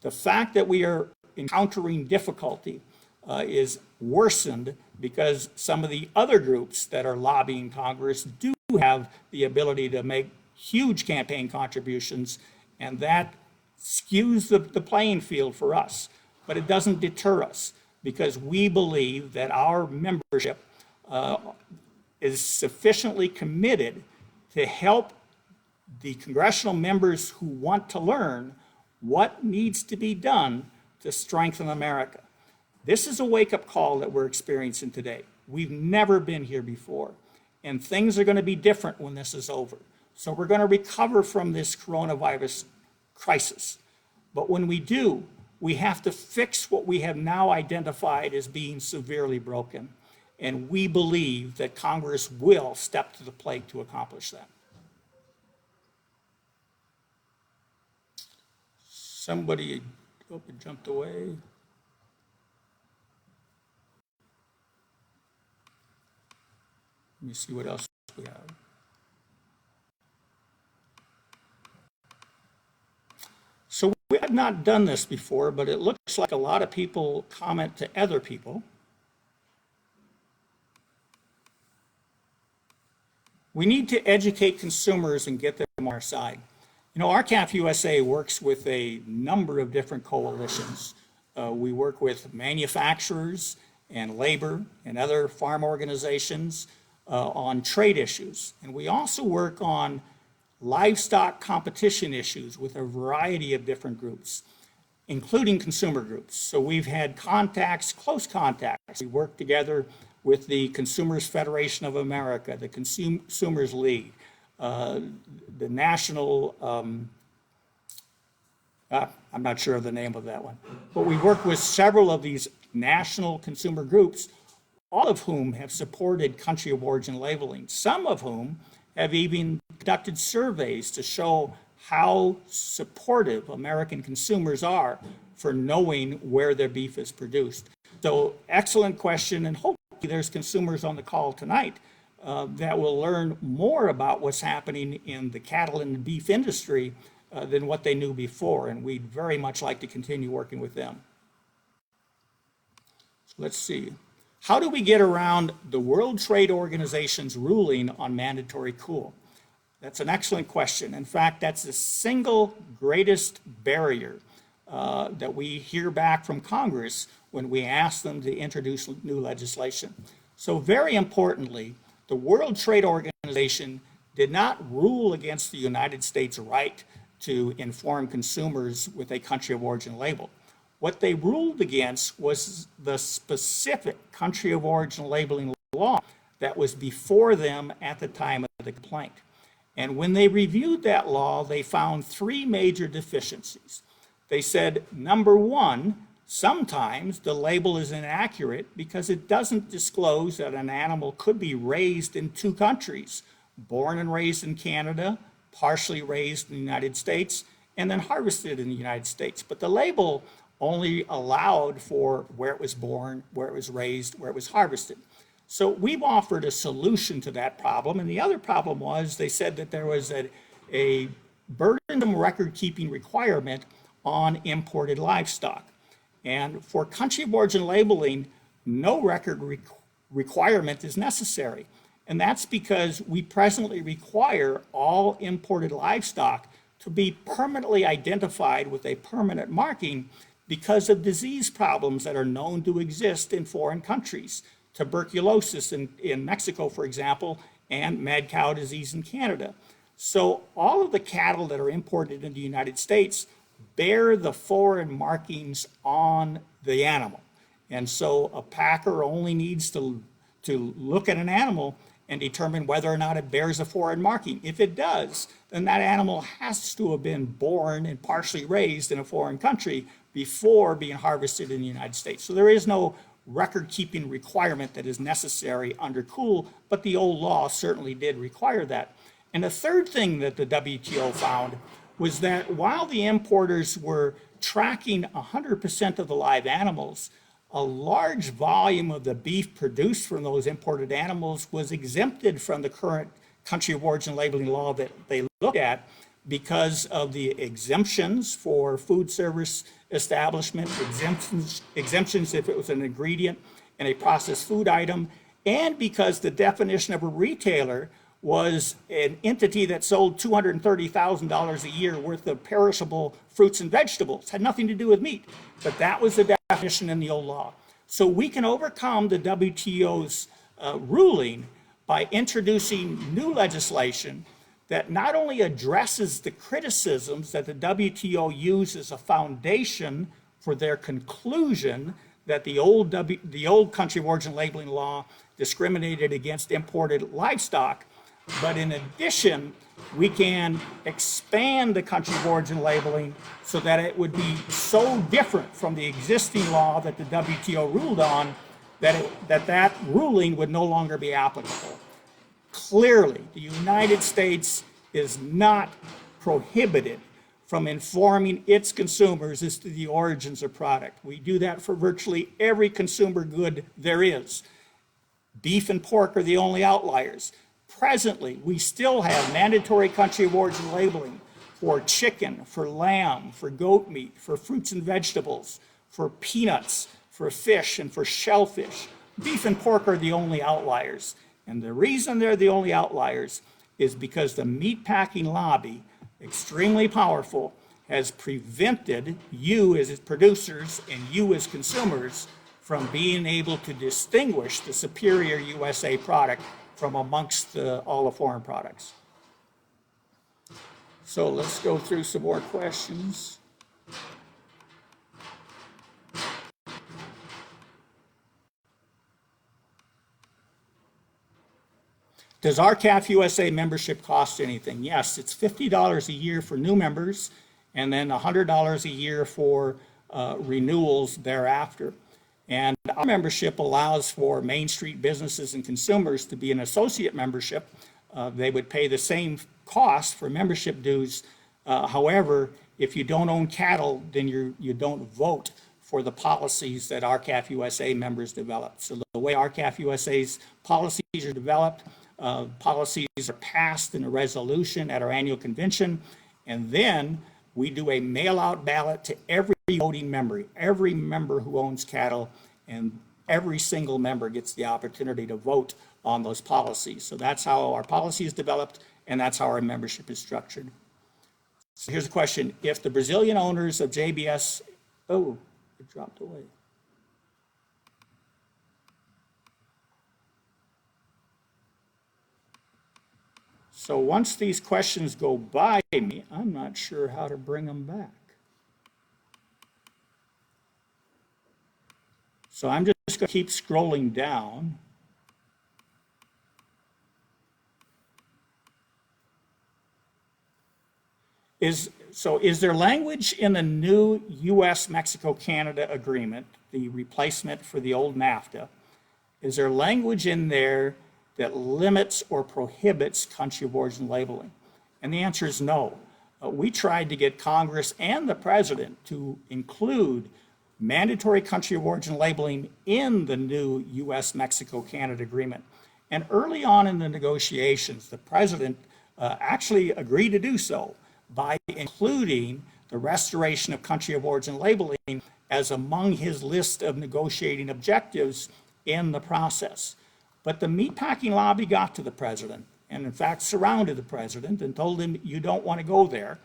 The fact that we are encountering difficulty is worsened because some of the other groups that are lobbying Congress do have the ability to make huge campaign contributions, and that skews the playing field for us. But it doesn't deter us, because we believe that our membership is sufficiently committed to help the congressional members who want to learn what needs to be done to strengthen America. This is a wake-up call that we're experiencing today. We've never been here before, and things are going to be different when this is over. So we're going to recover from this coronavirus crisis. But when we do, we have to fix what we have now identified as being severely broken. And we believe that Congress will step to the plate to accomplish that. Somebody jumped away. Let me see what else we have. So we have not done this before, but it looks like a lot of people comment to other people. We need to educate consumers and get them on our side. You know, RCAF USA works with a number of different coalitions. We work with manufacturers and labor and other farm organizations on trade issues. And we also work on livestock competition issues with a variety of different groups, including consumer groups. So we've had contacts, close contacts. We work together with the Consumers Federation of America, the Consumers League, the National, I'm not sure of the name of that one, but we work with several of these national consumer groups, all of whom have supported country of origin labeling, some of whom have even conducted surveys to show how supportive American consumers are for knowing where their beef is produced. So excellent question, and hopefully there's consumers on the call tonight that will learn more about what's happening in the cattle and beef industry than what they knew before, and we'd very much like to continue working with them. So let's see. How do we get around the World Trade Organization's ruling on mandatory cool? That's an excellent question. In fact, that's the single greatest barrier that we hear back from Congress when we ask them to introduce new legislation. So very importantly, the World Trade Organization did not rule against the United States' right to inform consumers with a country of origin label. What they ruled against was the specific country of origin labeling law that was before them at the time of the complaint. And when they reviewed that law, they found three major deficiencies. They said, number one, sometimes the label is inaccurate because it doesn't disclose that an animal could be raised in two countries, born and raised in Canada, partially raised in the United States, and then harvested in the United States. But the label only allowed for where it was born, where it was raised, where it was harvested. So we've offered a solution to that problem. And the other problem was they said that there was a burdensome record-keeping requirement on imported livestock. And for country of origin labeling, no record requirement is necessary. And that's because we presently require all imported livestock to be permanently identified with a permanent marking because of disease problems that are known to exist in foreign countries. Tuberculosis in Mexico, for example, and mad cow disease in Canada. So all of the cattle that are imported into the United States bear the foreign markings on the animal. And so a packer only needs to look at an animal and determine whether or not it bears a foreign marking. If it does, then that animal has to have been born and partially raised in a foreign country before being harvested in the United States. So there is no record-keeping requirement that is necessary under COOL, but the old law certainly did require that. And the third thing that the WTO found was that while the importers were tracking 100% of the live animals, a large volume of the beef produced from those imported animals was exempted from the current country of origin labeling law that they looked at because of the exemptions for food service establishment, exemptions if it was an ingredient in a processed food item, and because the definition of a retailer was an entity that sold $230,000 a year worth of perishable fruits and vegetables. Had nothing to do with meat, but that was the definition in the old law. So we can overcome the WTO's ruling by introducing new legislation that not only addresses the criticisms that the WTO used as a foundation for their conclusion that the old country of origin labeling law discriminated against imported livestock, but in addition, we can expand the country of origin labeling so that it would be so different from the existing law that the WTO ruled on that ruling would no longer be applicable. Clearly, the United States is not prohibited from informing its consumers as to the origins of product. We do that for virtually every consumer good there is. Beef and pork are the only outliers. Presently, we still have mandatory country of origin labeling for chicken, for lamb, for goat meat, for fruits and vegetables, for peanuts, for fish, and for shellfish. Beef and pork are the only outliers. And the reason they're the only outliers is because the meatpacking lobby, extremely powerful, has prevented you as producers and you as consumers from being able to distinguish the superior USA product from amongst all the foreign products. So let's go through some more questions. Does RCAF USA membership cost anything? Yes, it's $50 a year for new members and then $100 a year for renewals thereafter. And our membership allows for Main Street businesses and consumers to be an associate membership. They would pay the same cost for membership dues. However, if you don't own cattle, then you don't vote for the policies that RCAF USA members develop. So the way RCAF USA's policies are developed, policies are passed in a resolution at our annual convention, and then we do a mail-out ballot to every voting member who owns cattle, and every single member gets the opportunity to vote on those policies. So that's how our policy is developed, and that's how our membership is structured. So here's a question. If the Brazilian owners of JBS, oh, it dropped away. So once these questions go by me, I'm not sure how to bring them back. So I'm just going to keep scrolling down. Is there language in the new U.S.-Mexico-Canada agreement, the replacement for the old Nafta, is there language in there that limits or prohibits country of origin labeling? And the answer is no. We tried to get Congress and the President to include mandatory country of origin labeling in the new U.S.-Mexico-Canada agreement. And early on in the negotiations, the President actually agreed to do so by including the restoration of country of origin labeling as among his list of negotiating objectives in the process. But the meatpacking lobby got to the President and in fact surrounded the President and told him, you don't want to go there.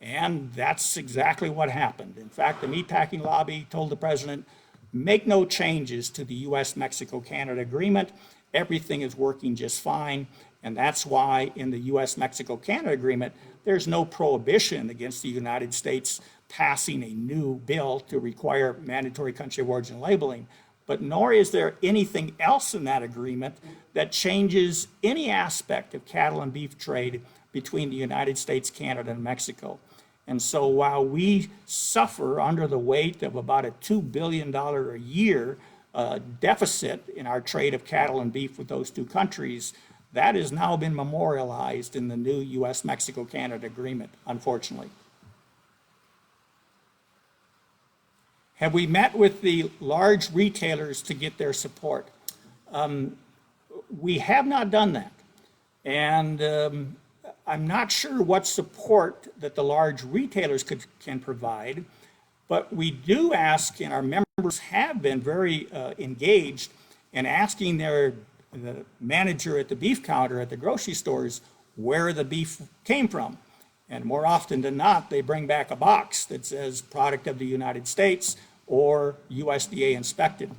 And that's exactly what happened. In fact, the meatpacking lobby told the President, make no changes to the U.S.-Mexico-Canada agreement. Everything is working just fine. And that's why in the U.S.-Mexico-Canada agreement, there's no prohibition against the United States passing a new bill to require mandatory country of origin labeling. But nor is there anything else in that agreement that changes any aspect of cattle and beef trade between the United States, Canada, and Mexico. And so while we suffer under the weight of about a $2 billion a year deficit in our trade of cattle and beef with those two countries, that has now been memorialized in the new U.S.-Mexico-Canada agreement, unfortunately. Have we met with the large retailers to get their support? We have not done that. And I'm not sure what support that the large retailers can provide, but we do ask, and our members have been very engaged in asking the manager at the beef counter at the grocery stores where the beef came from. And more often than not, they bring back a box that says product of the United States or USDA inspected,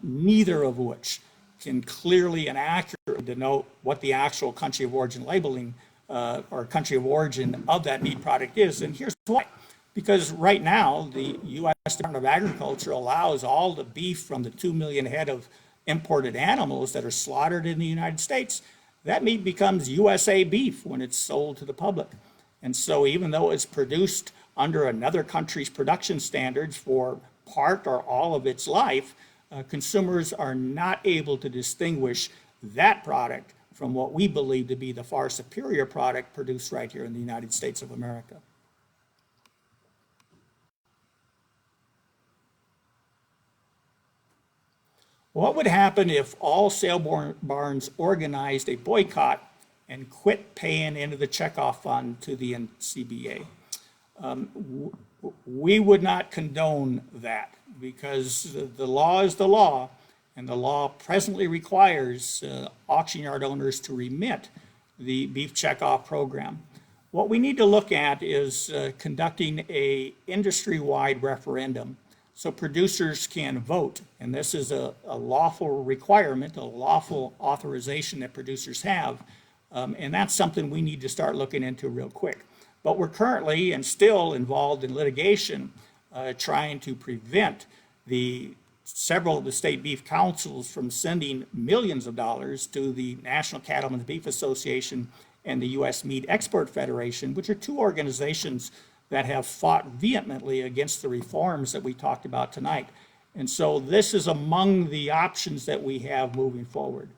neither of which can clearly and accurately denote what the actual country of origin labeling or country of origin of that meat product is. And here's why. Because right now, the U.S. Department of Agriculture allows all the beef from the 2 million head of imported animals that are slaughtered in the United States. That meat becomes USA beef when it's sold to the public. And so even though it's produced under another country's production standards for part or all of its life, consumers are not able to distinguish that product from what we believe to be the far superior product produced right here in the United States of America. What would happen if all sale barns organized a boycott and quit paying into the checkoff fund to the NCBA? We would not condone that because the law is the law, and the law presently requires auction yard owners to remit the beef checkoff program. What we need to look at is conducting a industry-wide referendum so producers can vote. And this is a lawful requirement, a lawful authorization that producers have. And that's something we need to start looking into real quick. But we're currently and still involved in litigation trying to prevent several of the state beef councils from sending millions of dollars to the National Cattlemen's Beef Association and the U.S. Meat Export Federation, which are two organizations that have fought vehemently against the reforms that we talked about tonight. And so this is among the options that we have moving forward.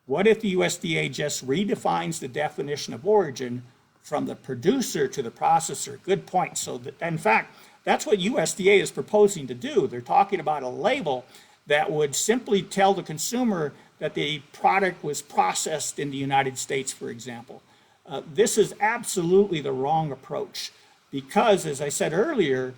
What if the USDA just redefines the definition of origin from the producer to the processor? Good point. So that, in fact, that's what USDA is proposing to do. They're talking about a label that would simply tell the consumer that the product was processed in the United States, for example. This is absolutely the wrong approach because, as I said earlier,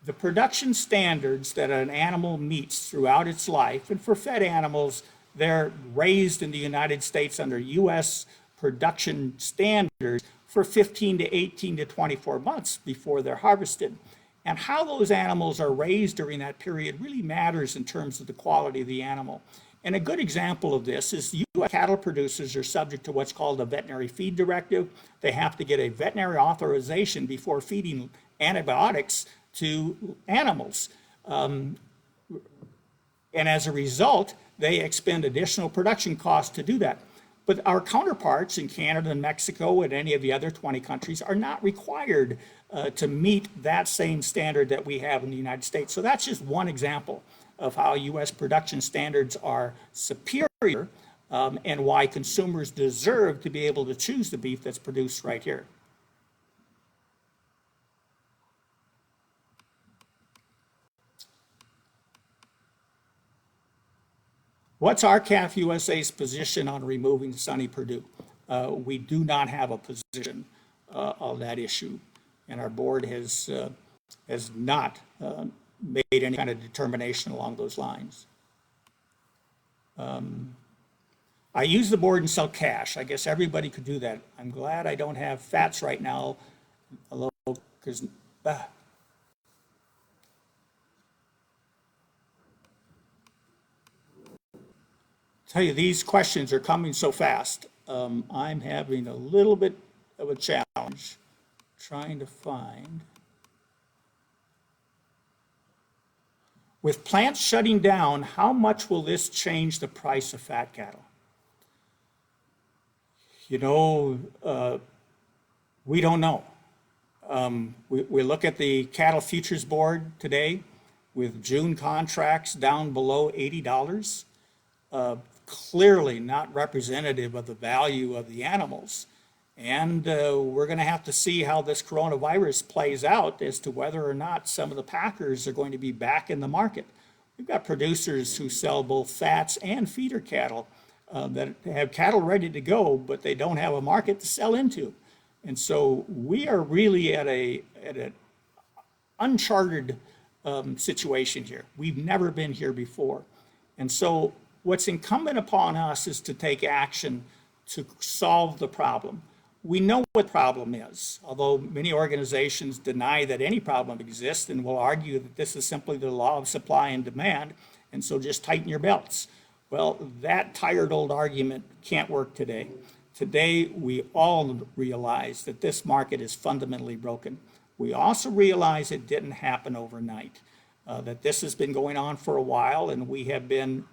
the production standards that an animal meets throughout its life, and for fed animals, they're raised in the United States under U.S. production standards for 15 to 18 to 24 months before they're harvested. And how those animals are raised during that period really matters in terms of the quality of the animal. And a good example of this is U.S. cattle producers are subject to what's called a veterinary feed directive. They have to get a veterinary authorization before feeding antibiotics to animals. And as a result, they expend additional production costs to do that. But our counterparts in Canada and Mexico and any of the other 20 countries are not required to meet that same standard that we have in the United States. So that's just one example of how U.S. production standards are superior and why consumers deserve to be able to choose the beef that's produced right here. What's RCAF USA's position on removing Sonny Perdue? We do not have a position on that issue, and our board has not made any kind of determination along those lines. I use the board and sell cash. I guess everybody could do that. I'm glad I don't have fats right now, because tell you, these questions are coming so fast. I'm having a little bit of a challenge trying to find. With plants shutting down, how much will this change the price of fat cattle? You know, we don't know. We look at the Cattle Futures Board today with June contracts down below $80. Clearly not representative of the value of the animals. And we're going to have to see how this coronavirus plays out as to whether or not some of the packers are going to be back in the market. We've got producers who sell both fats and feeder cattle that have cattle ready to go, but they don't have a market to sell into. And so we are really at an uncharted situation here. We've never been here before. And so what's incumbent upon us is to take action to solve the problem. We know what the problem is, although many organizations deny that any problem exists and will argue that this is simply the law of supply and demand, and so just tighten your belts. Well, that tired old argument can't work today. Today, we all realize that this market is fundamentally broken. We also realize it didn't happen overnight, that this has been going on for a while, and we have been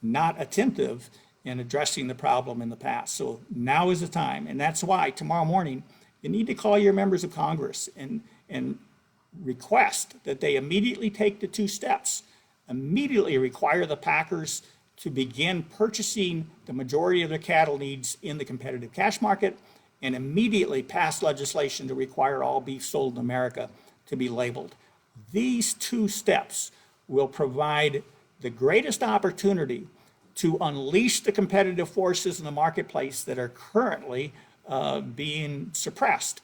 not attentive in addressing the problem in the past. So now is the time, and that's why tomorrow morning you need to call your members of Congress and request that they immediately take the 2 steps. Immediately require the packers to begin purchasing the majority of their cattle needs in the competitive cash market, and immediately pass legislation to require all beef sold in America to be labeled. These 2 steps will provide the greatest opportunity to unleash the competitive forces in the marketplace that are currently being suppressed.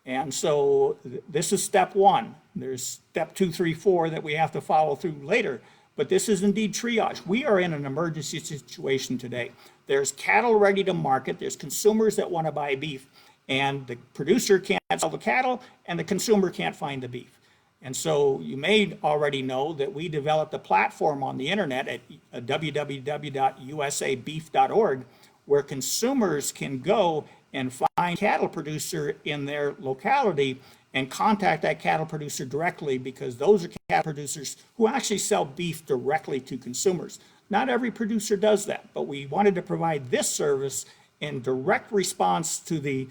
And so this is step 1. There's step 2, 3, 4 that we have to follow through later, but this is indeed triage. We are in an emergency situation today. There's cattle ready to market, there's consumers that want to buy beef, and the producer can't sell the cattle, and the consumer can't find the beef. And so you may already know that we developed a platform on the internet at www.usabeef.org where consumers can go and find a cattle producer in their locality and contact that cattle producer directly, because those are cattle producers who actually sell beef directly to consumers. Not every producer does that, but we wanted to provide this service in direct response to the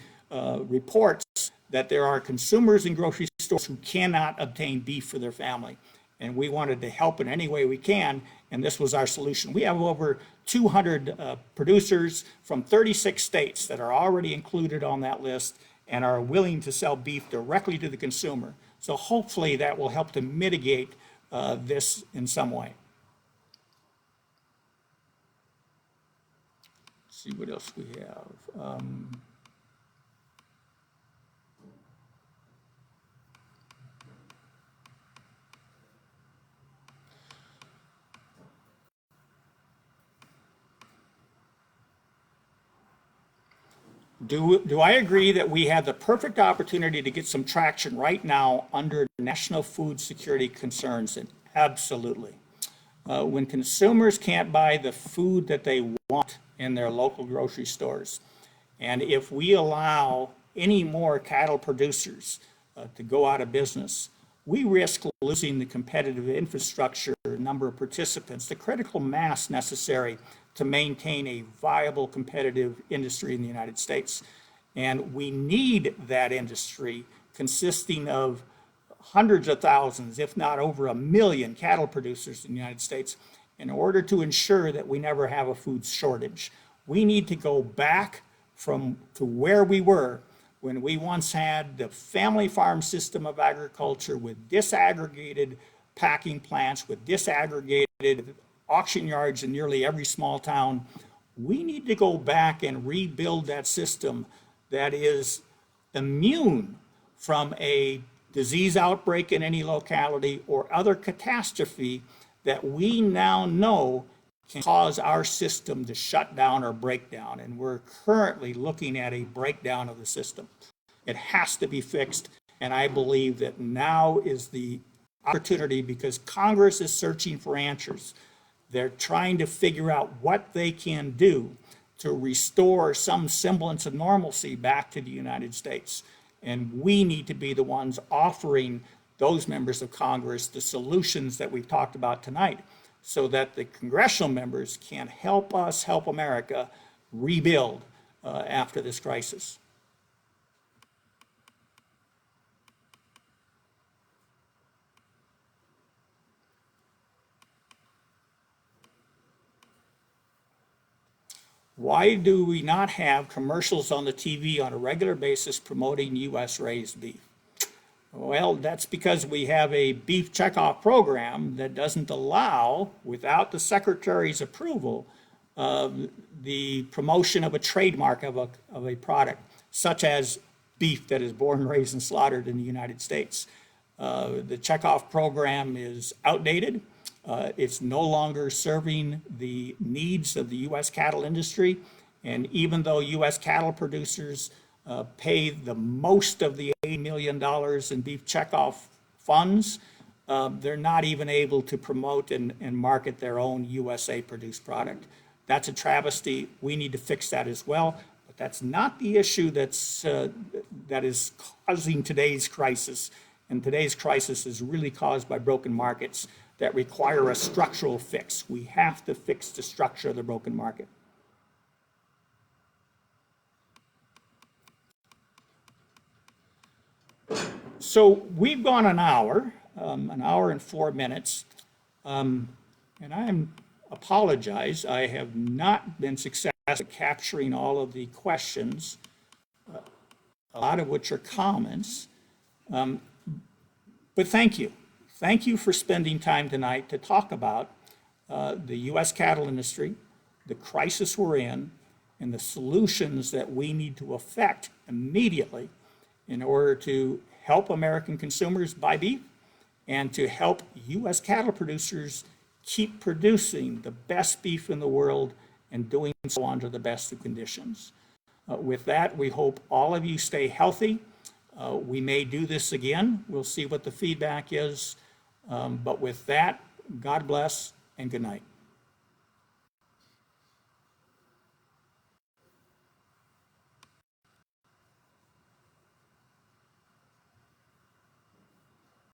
reports that there are consumers in grocery stores who cannot obtain beef for their family. And we wanted to help in any way we can, and this was our solution. We have over 200 producers from 36 states that are already included on that list and are willing to sell beef directly to the consumer. So hopefully that will help to mitigate this in some way. Let's see what else we have. Do I agree that we have the perfect opportunity to get some traction right now under national food security concerns? And absolutely. When consumers can't buy the food that they want in their local grocery stores, and if we allow any more cattle producers to go out of business, we risk losing the competitive infrastructure, number of participants, the critical mass necessary to maintain a viable competitive industry in the United States. And we need that industry consisting of hundreds of thousands, if not over 1 million cattle producers in the United States in order to ensure that we never have a food shortage. We need to go back to where we were when we once had the family farm system of agriculture with disaggregated packing plants, with disaggregated auction yards in nearly every small town. We need to go back and rebuild that system that is immune from a disease outbreak in any locality or other catastrophe that we now know can cause our system to shut down or break down. And we're currently looking at a breakdown of the system. It has to be fixed, and I believe that now is the opportunity, because Congress is searching for answers. They're trying to figure out what they can do to restore some semblance of normalcy back to the United States. And we need to be the ones offering those members of Congress the solutions that we've talked about tonight, so that the congressional members can help us help America rebuild after this crisis. Why do we not have commercials on the TV on a regular basis promoting U.S. raised beef? Well, that's because we have a beef checkoff program that doesn't allow, without the Secretary's approval, the promotion of a trademark of a product, such as beef that is born, raised, and slaughtered in the United States. The checkoff program is outdated. It's no longer serving the needs of the U.S. cattle industry. And even though U.S. cattle producers pay the most of the $8 million in beef checkoff funds, they're not even able to promote and market their own USA produced product. That's a travesty. We need to fix that as well. But that's not the issue that is causing today's crisis. And today's crisis is really caused by broken markets that require a structural fix. We have to fix the structure of the broken market. So we've gone an hour and 4 minutes, and I apologize. I have not been successful at capturing all of the questions, a lot of which are comments, but thank you. Thank you for spending time tonight to talk about the U.S. cattle industry, the crisis we're in, and the solutions that we need to effect immediately in order to help American consumers buy beef and to help U.S. cattle producers keep producing the best beef in the world and doing so under the best of conditions. With that, we hope all of you stay healthy. We may do this again. We'll see what the feedback is. But with that, God bless and good night.